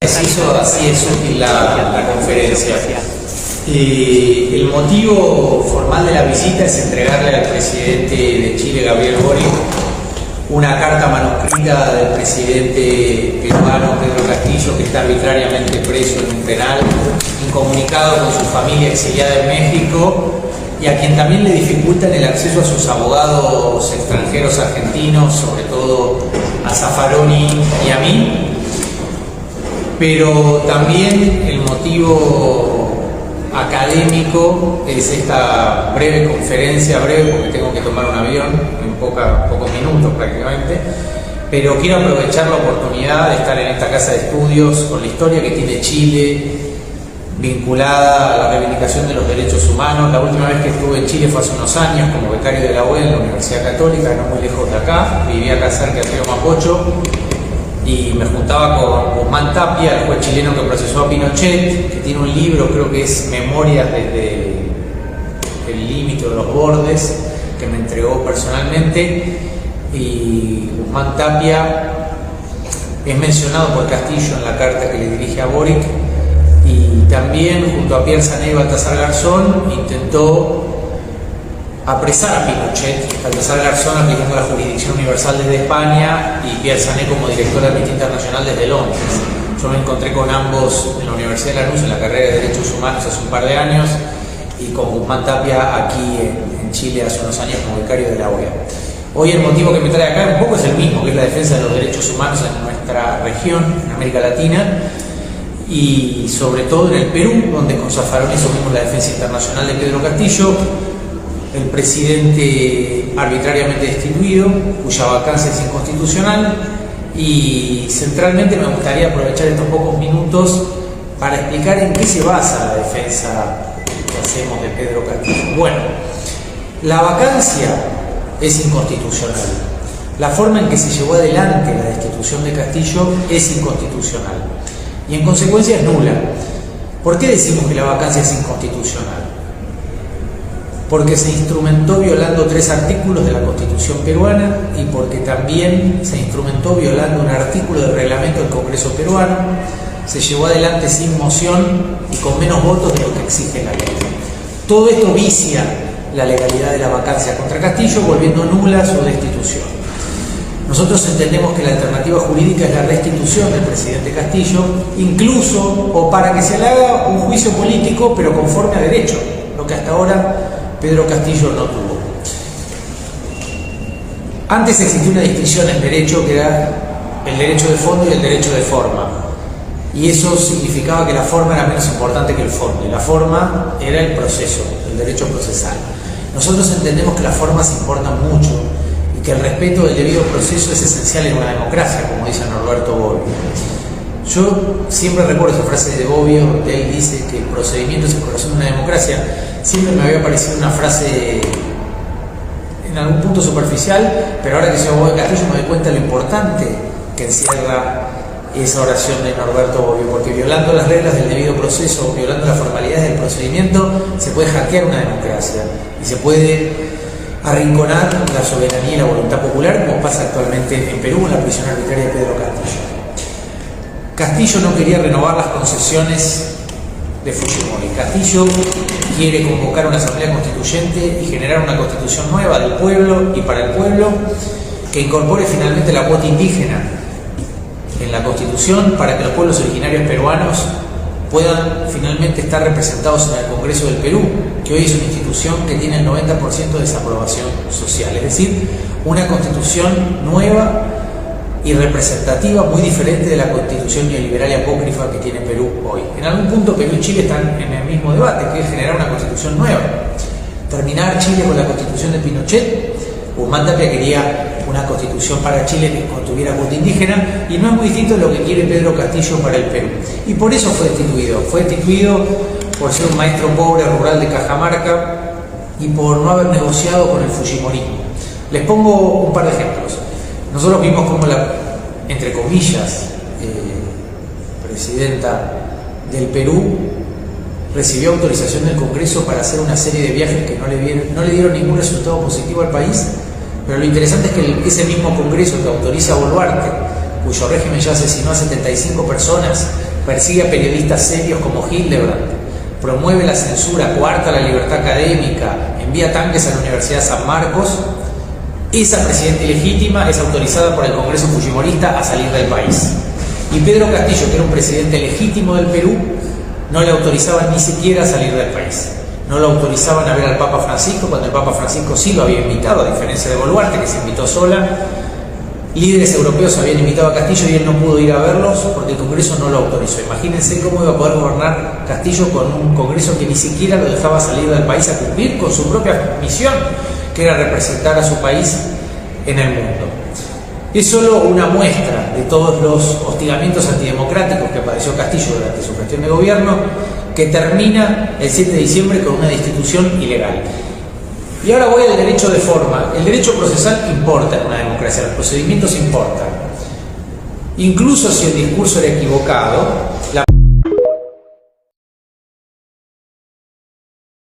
Así es útil la conferencia. El motivo formal de la visita es entregarle al presidente de Chile, Gabriel Boric, una carta manuscrita del presidente peruano Pedro Castillo, que está arbitrariamente preso en un penal, incomunicado con su familia exiliada en México, y a quien también le dificultan el acceso a sus abogados extranjeros argentinos, sobre todo a Zaffaroni y a mí. Pero también el motivo académico es esta breve conferencia, breve porque tengo que tomar un avión en pocos minutos prácticamente, pero quiero aprovechar la oportunidad de estar en esta casa de estudios con la historia que tiene Chile vinculada a la reivindicación de los derechos humanos. La última vez que estuve en Chile fue hace unos años como becario de la UE en la Universidad Católica, no muy lejos de acá, vivía acá cerca de Río Mapocho, y me juntaba con Guzmán Tapia, el juez chileno que procesó a Pinochet, que tiene un libro, creo que es Memorias desde el límite de los bordes, que me entregó personalmente. Y Guzmán Tapia es mencionado por Castillo en la carta que le dirige a Boric, y también junto a Pierre Sané y Baltasar Garzón intentó apresar a Pinochet, Baltasar Garzón aplicando la jurisdicción universal desde España y Pierre Sané como director de Amnistía Internacional desde Londres. Yo me encontré con ambos en la Universidad de Lanús en la carrera de Derechos Humanos hace un par de años, y con Guzmán Tapia aquí en Chile hace unos años como becario de la OEA. Hoy el motivo que me trae acá un poco es el mismo, que es la defensa de los derechos humanos en nuestra región, en América Latina, y sobre todo en el Perú, donde con Zaffaroni asumimos la defensa internacional de Pedro Castillo, el presidente arbitrariamente destituido, cuya vacancia es inconstitucional. Y centralmente me gustaría aprovechar estos pocos minutos para explicar en qué se basa la defensa que hacemos de Pedro Castillo. Bueno, la vacancia es inconstitucional. La forma en que se llevó adelante la destitución de Castillo es inconstitucional y en consecuencia es nula. ¿Por qué decimos que la vacancia es inconstitucional? Porque se instrumentó violando 3 artículos de la Constitución peruana, y porque también se instrumentó violando un artículo del reglamento del Congreso peruano. Se llevó adelante sin moción y con menos votos de lo que exige la ley. Todo esto vicia la legalidad de la vacancia contra Castillo, volviendo nula su destitución. Nosotros entendemos que la alternativa jurídica es la restitución del presidente Castillo, incluso o para que se le haga un juicio político, pero conforme a derecho, lo que hasta ahora Pedro Castillo no tuvo. Antes existía una distinción en derecho que era el derecho de fondo y el derecho de forma, y eso significaba que la forma era menos importante que el fondo, y la forma era el proceso, el derecho procesal. Nosotros entendemos que las formas importan mucho y que el respeto del debido proceso es esencial en una democracia, como dice Norberto Bobbio. Yo siempre recuerdo esa frase de Bobbio, donde él dice que el procedimiento es el corazón de una democracia. Siempre me había parecido una frase en algún punto superficial, pero ahora que soy abogado de Castillo me doy cuenta de lo importante que encierra esa oración de Norberto Bobbio, porque violando las reglas del debido proceso, violando las formalidades del procedimiento, se puede hackear una democracia y se puede arrinconar la soberanía y la voluntad popular, como pasa actualmente en Perú en la prisión arbitraria de Pedro Castillo. Castillo no quería renovar las concesiones de Fujimori. Castillo quiere convocar una asamblea constituyente y generar una constitución nueva del pueblo y para el pueblo, que incorpore finalmente la cuota indígena en la constitución, para que los pueblos originarios peruanos puedan finalmente estar representados en el Congreso del Perú, que hoy es una institución que tiene el 90% de desaprobación social. Es decir, una constitución nueva y representativa, muy diferente de la constitución neoliberal y apócrifa que tiene Perú hoy. En algún punto Perú y Chile están en el mismo debate, que es generar una constitución nueva. Terminar Chile con la constitución de Pinochet. Guzmán Tapia quería una constitución para Chile que contuviera cuota indígena, y no es muy distinto de lo que quiere Pedro Castillo para el Perú. Y por eso fue destituido. Fue destituido por ser un maestro pobre rural de Cajamarca y por no haber negociado con el fujimorismo. Les pongo un par de ejemplos. Nosotros vimos cómo la, entre comillas, presidenta del Perú recibió autorización del Congreso para hacer una serie de viajes que no le dieron ningún resultado positivo al país, pero lo interesante es que ese mismo Congreso que autoriza a Boluarte, cuyo régimen ya asesinó a 75 personas persigue a periodistas serios como Hildebrand, promueve la censura, coarta la libertad académica, envía tanques a la Universidad de San Marcos. Esa presidenta ilegítima es autorizada por el Congreso fujimorista a salir del país. Y Pedro Castillo, que era un presidente legítimo del Perú, no le autorizaban ni siquiera a salir del país. No lo autorizaban a ver al Papa Francisco, cuando el Papa Francisco sí lo había invitado, a diferencia de Boluarte, que se invitó sola. Líderes europeos habían invitado a Castillo y él no pudo ir a verlos porque el Congreso no lo autorizó. Imagínense cómo iba a poder gobernar Castillo con un Congreso que ni siquiera lo dejaba salir del país a cumplir con su propia misión, que era representar a su país en el mundo. Es solo una muestra de todos los hostigamientos antidemocráticos que padeció Castillo durante su gestión de gobierno, que termina el 7 de diciembre con una destitución ilegal. Y ahora voy al derecho de forma. El derecho procesal importa en una democracia, los procedimientos importan. Incluso si el discurso era equivocado,